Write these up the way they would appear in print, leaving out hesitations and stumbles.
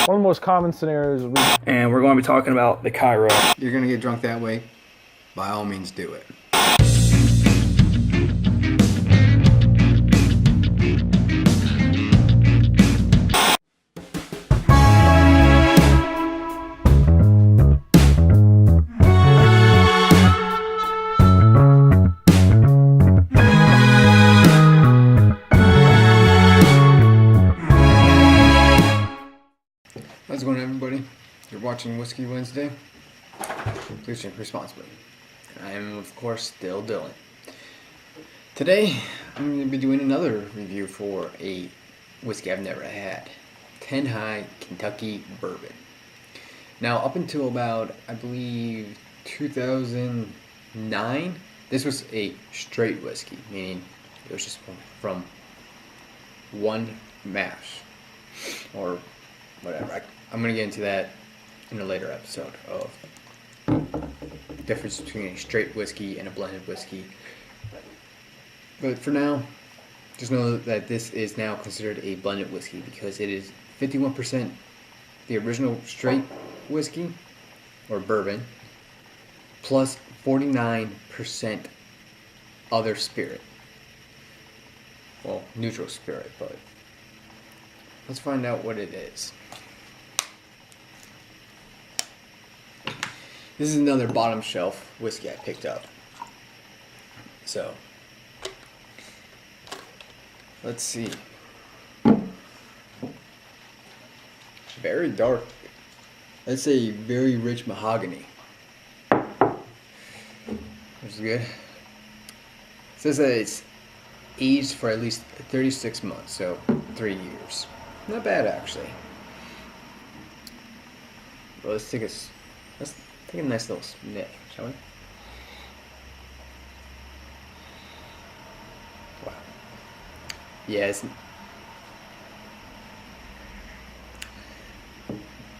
One of the most common scenarios we... And we're going to be talking about the Cairo. You're going to get drunk that way, by all means do it. How's it going, everybody? You're watching Whiskey Wednesday. Please drink responsibly. I am, of course, still Dylan. Today, I'm going to be doing another review for a whiskey I've never had. 10 High Kentucky Bourbon. Now, up until about, I believe, 2009, this was a straight whiskey, meaning it was just from one mash, or whatever. I'm going to get into that in a later episode of the difference between a straight whiskey and a blended whiskey. But for now, just know that this is now considered a blended whiskey because it is 51% the original straight whiskey or bourbon plus 49% other spirit. Well, neutral spirit, but let's find out what it is. This is another bottom shelf whiskey I picked up. So, let's see. Very dark. Let's say very rich mahogany. Which is good. It says that it's aged for at least 36 months, so 3 years. Not bad, actually. Well, let's take a nice little sniff, shall we? Wow. Yeah, it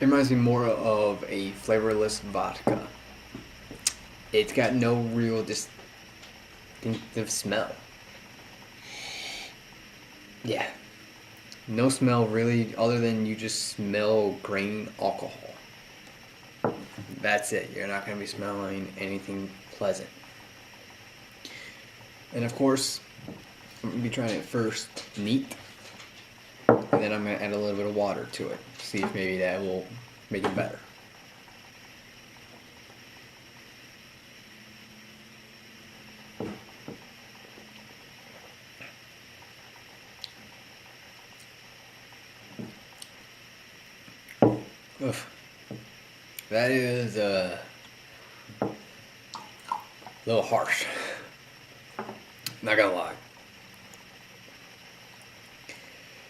reminds me more of a flavorless vodka. It's got no real distinctive smell. Yeah. No smell really, other than you just smell grain alcohol. That's it. You're not going to be smelling anything pleasant. And of course, I'm going to be trying it first neat. And then I'm going to add a little bit of water to it. See if maybe that will make it better. Oof. That is a little harsh. Not gonna lie.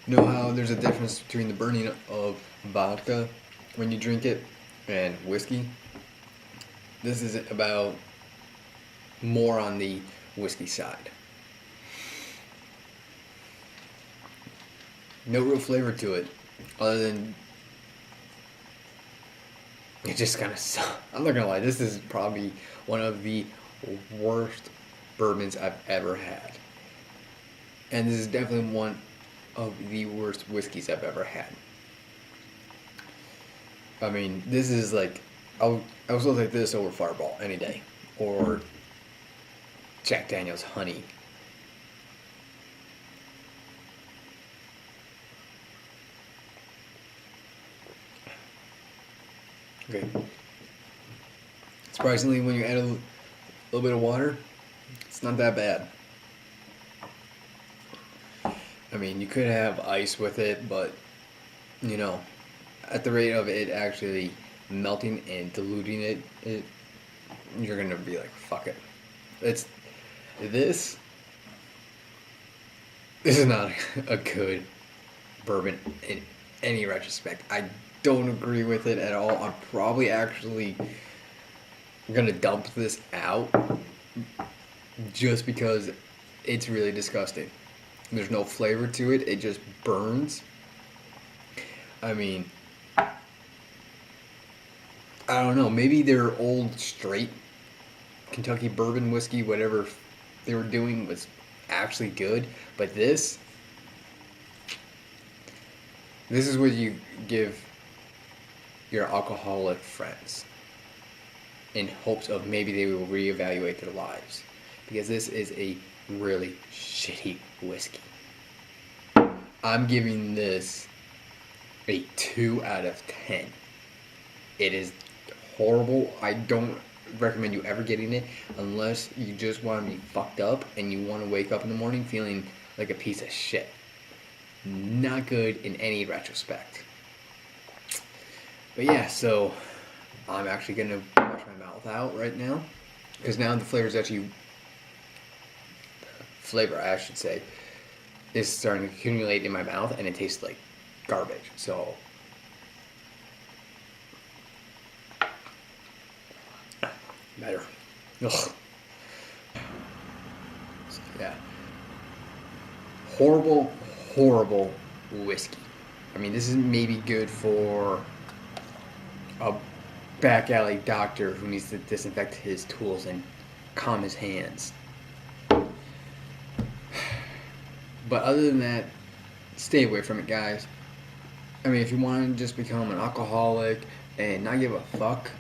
You know how there's a difference between the burning of vodka when you drink it and whiskey? This is about more on the whiskey side. No real flavor to it, other than it just kind of sucks. I'm not gonna lie, this is probably one of the worst bourbons I've ever had. And this is definitely one of the worst whiskeys I've ever had. I mean, this is like, I will take this over Fireball any day. Or Jack Daniel's Honey. Okay. Surprisingly, when you add a little bit of water, it's not that bad. I mean, you could have ice with it, but, you know, at the rate of it actually melting and diluting it, you're going to be like, fuck it. This is not a good bourbon in any retrospect. I don't agree with it at all. I'm probably actually gonna dump this out just because it's really disgusting. There's no flavor to it. It just burns. I mean, I don't know. Maybe their old straight Kentucky bourbon whiskey, whatever they were doing, was actually good. But this is what you give your alcoholic friends in hopes of maybe they will reevaluate their lives. Because this is a really shitty whiskey. I'm giving this a 2 out of 10. It is horrible. I don't recommend you ever getting it unless you just want to be fucked up and you want to wake up in the morning feeling like a piece of shit. Not good in any retrospect. But yeah, so I'm actually going to wash my mouth out right now. Because now the flavor I should say, is starting to accumulate in my mouth and it tastes like garbage. So better. Ugh. So, yeah. Horrible whiskey. I mean, this is maybe good for a back alley doctor who needs to disinfect his tools and calm his hands. But other than that, stay away from it, guys. I mean, if you want to just become an alcoholic and not give a fuck,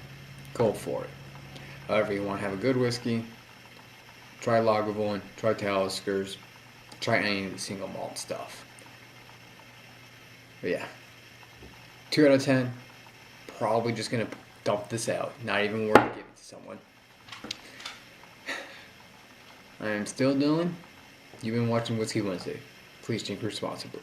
go for it. However, you want to have a good whiskey, try Lagavulin, try Taliskers, try any of the single malt stuff. But yeah, 2 out of 10. Probably just going to dump this out. Not even worth giving to someone. I am still Dylan. You've been watching Whiskey Wednesday. Please drink responsibly.